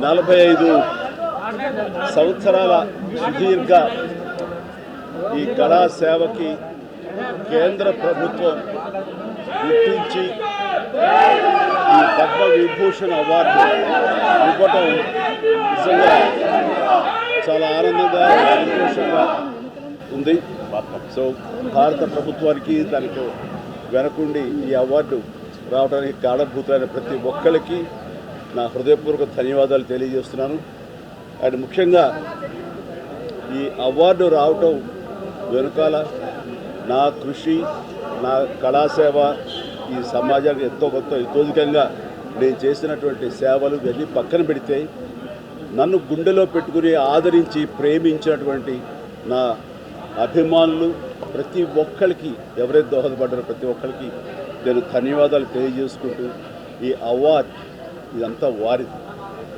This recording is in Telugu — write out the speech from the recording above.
45 సంవత్సరాల సుదీర్ఘ ఈ కళా సేవకి కేంద్ర ప్రభుత్వం గుర్తించి ఈ పద్మ విభూషణ్ అవార్డు ఇవ్వటం నిజంగా చాలా ఆనందంగా సంతోషంగా ఉంది. సో భారత ప్రభుత్వానికి దానికి వెనకుండి ఈ అవార్డు రావడానికి కారణభూతులైన ప్రతి ఒక్కరికి నా హృదయపూర్వక ధన్యవాదాలు తెలియజేస్తున్నాను. అండ్ ముఖ్యంగా ఈ అవార్డు రావటం వెనుకాల నా కృషి, నా కళాసేవ ఈ సమాజానికి ఎంతో కొంత ఇతోధికంగా నేను చేసినటువంటి సేవలు ఇవన్నీ పక్కన పెడితే నన్ను గుండెలో పెట్టుకుని ఆదరించి ప్రేమించినటువంటి నా అభిమానులు ప్రతి ఒక్కరికి, ఎవరైతే దోహదపడ్డారో ప్రతి ఒక్కరికి నేను ధన్యవాదాలు తెలియజేసుకుంటూ ఈ అవార్డు ఇదంతా వారిది.